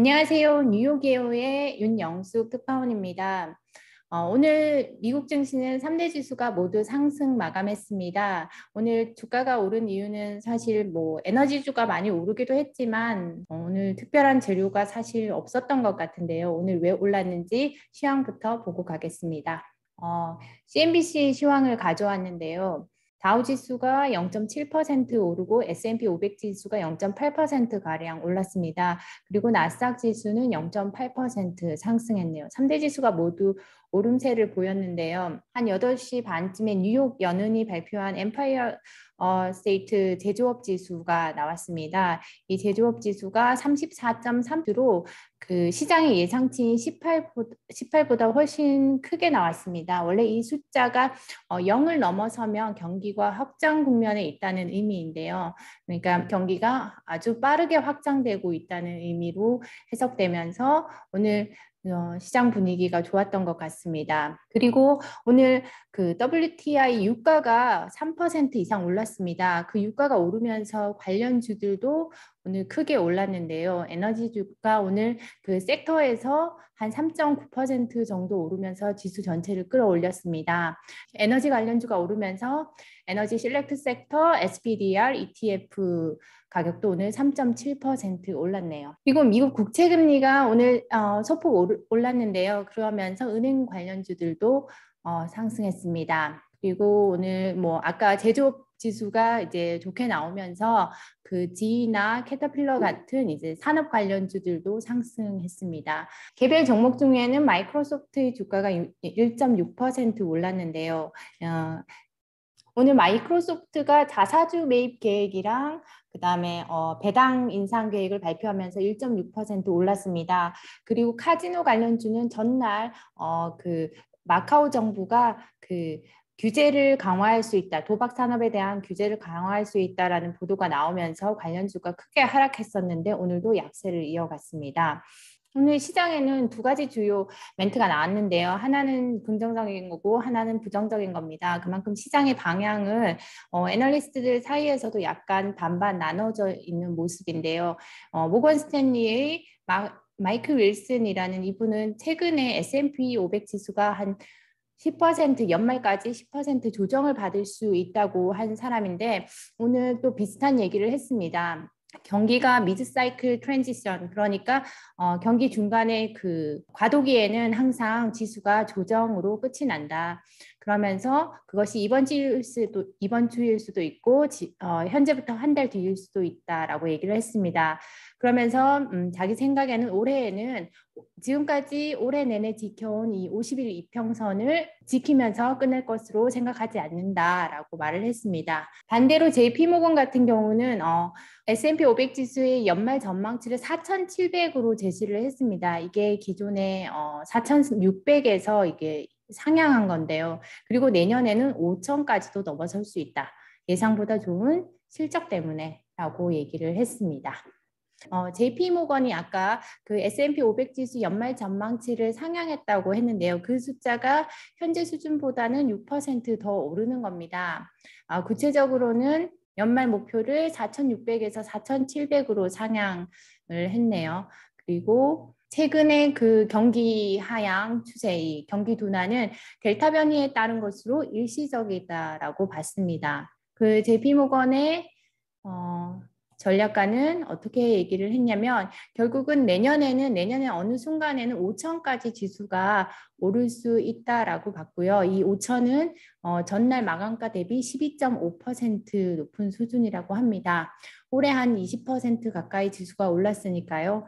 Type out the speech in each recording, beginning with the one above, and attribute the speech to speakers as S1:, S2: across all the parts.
S1: 안녕하세요. 뉴욕예오의 윤영숙 특파원입니다. 오늘 미국 증시는 3대 지수가 모두 상승 마감했습니다. 오늘 주가가 오른 이유는 사실 에너지주가 많이 오르기도 했지만 오늘 특별한 재료가 사실 없었던 것 같은데요. 오늘 왜 올랐는지 시황부터 보고 가겠습니다. CNBC 시황을 가져왔는데요. 다우지수가 0.7% 오르고 S&P 500 지수가 0.8%가량 올랐습니다. 그리고 나스닥 지수는 0.8% 상승했네요. 3대 지수가 모두 오름세를 보였는데요. 한 8시 반쯤에 뉴욕 연은이 발표한 엠파이어 스테이트 제조업 지수가 나왔습니다. 이 제조업 지수가 34.3로 그 시장의 예상치인 18보다 훨씬 크게 나왔습니다. 원래 이 숫자가 0을 넘어서면 경기가 확장 국면에 있다는 의미인데요. 그러니까 경기가 아주 빠르게 확장되고 있다는 의미로 해석되면서 오늘 시장 분위기가 좋았던 것 같습니다. 그리고 오늘 그 WTI 유가가 3% 이상 올랐습니다. 그 유가가 오르면서 관련주들도 오늘 크게 올랐는데요. 에너지주가 오늘 그 섹터에서 한 3.9% 정도 오르면서 지수 전체를 끌어올렸습니다. 에너지 관련주가 오르면서 에너지 실렉트 섹터 SPDR ETF 가격도 오늘 3.7% 올랐네요. 그리고 미국 국채 금리가 오늘 소폭 올랐는데요. 그러면서 은행 관련주들도 상승했습니다. 그리고 오늘 아까 제조업 지수가 이제 좋게 나오면서 그 GE나 캐터필러 같은 이제 산업 관련주들도 상승했습니다. 개별 종목 중에는 마이크로소프트의 주가가 1.6% 올랐는데요. 오늘 마이크로소프트가 자사주 매입 계획이랑 그다음에 배당 인상 계획을 발표하면서 1.6% 올랐습니다. 그리고 카지노 관련주는 전날 그 마카오 정부가 그 규제를 강화할 수 있다, 도박 산업에 대한 규제를 강화할 수 있다라는 보도가 나오면서 관련주가 크게 하락했었는데 오늘도 약세를 이어갔습니다. 오늘 시장에는 두 가지 주요 멘트가 나왔는데요. 하나는 긍정적인 거고 하나는 부정적인 겁니다. 그만큼 시장의 방향을 애널리스트들 사이에서도 약간 반반 나눠져 있는 모습인데요. 모건 스탠리의 마이클 윌슨이라는 이분은 최근에 S&P 500 지수가 한 10% 연말까지 10% 조정을 받을 수 있다고 한 사람인데 오늘 또 비슷한 얘기를 했습니다. 경기가 미드 사이클 트랜지션, 그러니까 경기 중간에 그 과도기에는 항상 지수가 조정으로 끝이 난다. 그러면서 그것이 이번 주일 수도 있고 현재부터 한 달 뒤일 수도 있다라고 얘기를 했습니다. 그러면서 자기 생각에는 올해에는 지금까지 올해 내내 지켜온 이 50일 이평선을 지키면서 끝낼 것으로 생각하지 않는다라고 말을 했습니다. 반대로 JP모건 같은 경우는 S&P 500 지수의 연말 전망치를 4,700으로 제시를 했습니다. 이게 기존에 4,600에서 이게 상향한 건데요. 그리고 내년에는 5,000까지도 넘어설 수 있다. 예상보다 좋은 실적 때문에라고 얘기를 했습니다. JP모건이 아까 그 S&P 500 지수 연말 전망치를 상향했다고 했는데요. 그 숫자가 현재 수준보다는 6% 더 오르는 겁니다. 구체적으로는 연말 목표를 4,600에서 4,700으로 상향을 했네요. 그리고 최근에 그 경기 하향 추세, 이 경기 둔화는 델타 변이에 따른 것으로 일시적이다라고 봤습니다. 그 JP모건의 전략가는 어떻게 얘기를 했냐면 결국은 내년에 어느 순간에는 5천까지 지수가 오를 수 있다라고 봤고요. 이 5천은 전날 마감가 대비 12.5% 높은 수준이라고 합니다. 올해 한 20% 가까이 지수가 올랐으니까요.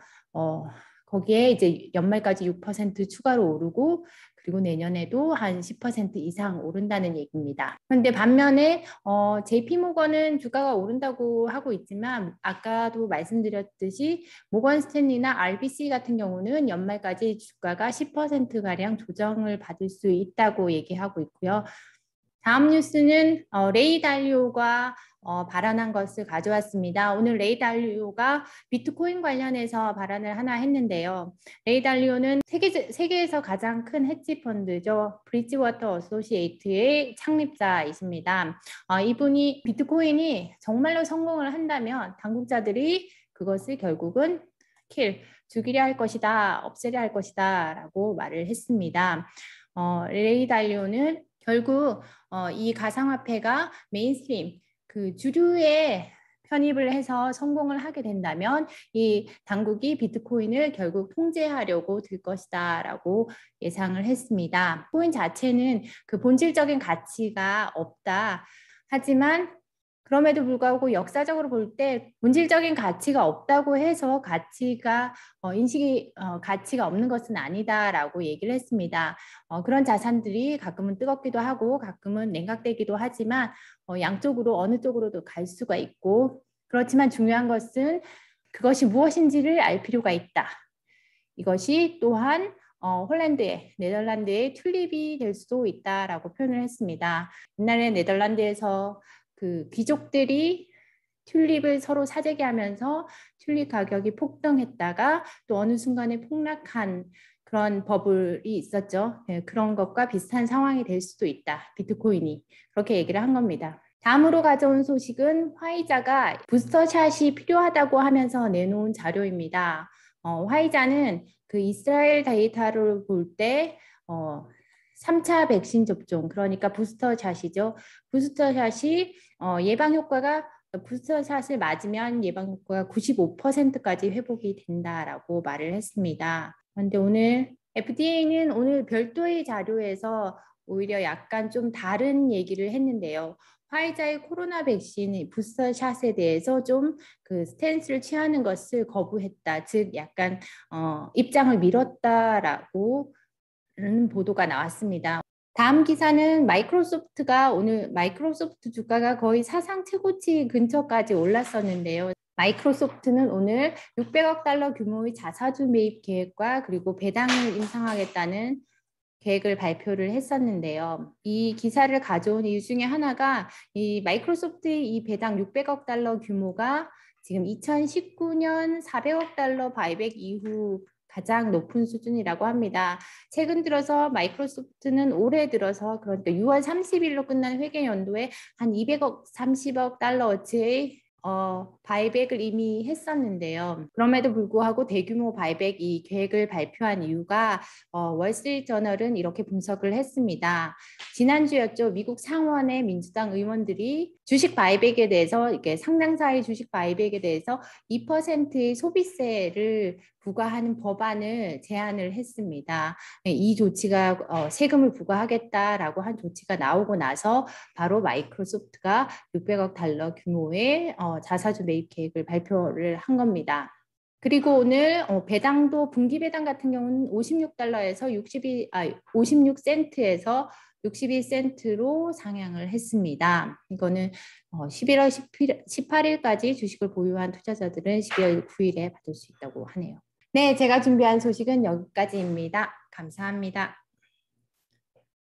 S1: 거기에 이제 연말까지 6% 추가로 오르고 그리고 내년에도 한 10% 이상 오른다는 얘기입니다. 그런데 반면에 JP모건은 주가가 오른다고 하고 있지만 아까도 말씀드렸듯이 모건 스탠리나 RBC 같은 경우는 연말까지 주가가 10%가량 조정을 받을 수 있다고 얘기하고 있고요. 다음 뉴스는 레이 달리오가 발언한 것을 가져왔습니다. 오늘 레이 달리오가 비트코인 관련해서 발언을 하나 했는데요. 레이 달리오는 세계에서 가장 큰 헤지 펀드죠. 브리지워터 어소시에이트의 창립자이십니다. 이분이 비트코인이 정말로 성공을 한다면 당국자들이 그것을 결국은 죽이려 할 것이다, 없애려 할 것이다 라고 말을 했습니다. 레이 달리오는 결국 이 가상화폐가 메인스트림, 그 주류에 편입을 해서 성공을 하게 된다면 이 당국이 비트코인을 결국 통제하려고 들 것이다 라고 예상을 했습니다. 코인 자체는 그 본질적인 가치가 없다. 하지만 그럼에도 불구하고 역사적으로 볼 때 본질적인 가치가 없다고 해서 가치가 가치가 없는 것은 아니다라고 얘기를 했습니다. 그런 자산들이 가끔은 뜨겁기도 하고 가끔은 냉각되기도 하지만 양쪽으로 어느 쪽으로도 갈 수가 있고, 그렇지만 중요한 것은 그것이 무엇인지를 알 필요가 있다. 이것이 또한 네덜란드의 튤립이 될 수도 있다라고 표현을 했습니다. 옛날에 네덜란드에서 그 귀족들이 튤립을 서로 사재기 하면서 튤립 가격이 폭등했다가 또 어느 순간에 폭락한 그런 버블이 있었죠. 네, 그런 것과 비슷한 상황이 될 수도 있다. 비트코인이. 그렇게 얘기를 한 겁니다. 다음으로 가져온 소식은 화이자가 부스터샷이 필요하다고 하면서 내놓은 자료입니다. 화이자는 그 이스라엘 데이터를 볼 때 3차 백신 접종, 그러니까 부스터샷이죠. 부스터샷이 예방 효과가 부스터샷을 맞으면 예방 효과가 95%까지 회복이 된다라고 말을 했습니다. 그런데 오늘 FDA는 오늘 별도의 자료에서 오히려 약간 좀 다른 얘기를 했는데요. 화이자의 코로나 백신 부스터샷에 대해서 좀 그 스탠스를 취하는 것을 거부했다. 즉 약간 입장을 밀었다라고 보도가 나왔습니다. 다음 기사는 마이크로소프트 주가가 거의 사상 최고치 근처까지 올랐었는데요. 마이크로소프트는 오늘 600억 달러 규모의 자사주 매입 계획과 그리고 배당을 인상하겠다는 계획을 발표를 했었는데요. 이 기사를 가져온 이유 중에 하나가 이 마이크로소프트의 이 배당 600억 달러 규모가 지금 2019년 400억 달러 바이백 이후 가장 높은 수준이라고 합니다. 최근 들어서 마이크로소프트는 올해 들어서, 그러니까 6월 30일로 끝난 회계 연도에 한 200억, 30억 달러어치의 바이백을 이미 했었는데요. 그럼에도 불구하고 대규모 바이백 이 계획을 발표한 이유가 월스트리트저널은 이렇게 분석을 했습니다. 지난주였죠. 미국 상원의 민주당 의원들이 주식 바이백에 대해서, 이렇게 상장사의 주식 바이백에 대해서 2%의 소비세를 부과하는 법안을 제안을 했습니다. 이 조치가 세금을 부과하겠다라고 한 조치가 나오고 나서 바로 마이크로소프트가 600억 달러 규모의 자사주 매입 계획을 발표를 한 겁니다. 그리고 오늘 배당도 분기 배당 같은 경우는 56달러에서 56센트에서 61센트로 상향을 했습니다. 이거는 11월 18일까지 주식을 보유한 투자자들은 12월 9일에 받을 수 있다고 하네요. 네, 제가 준비한 소식은 여기까지입니다. 감사합니다.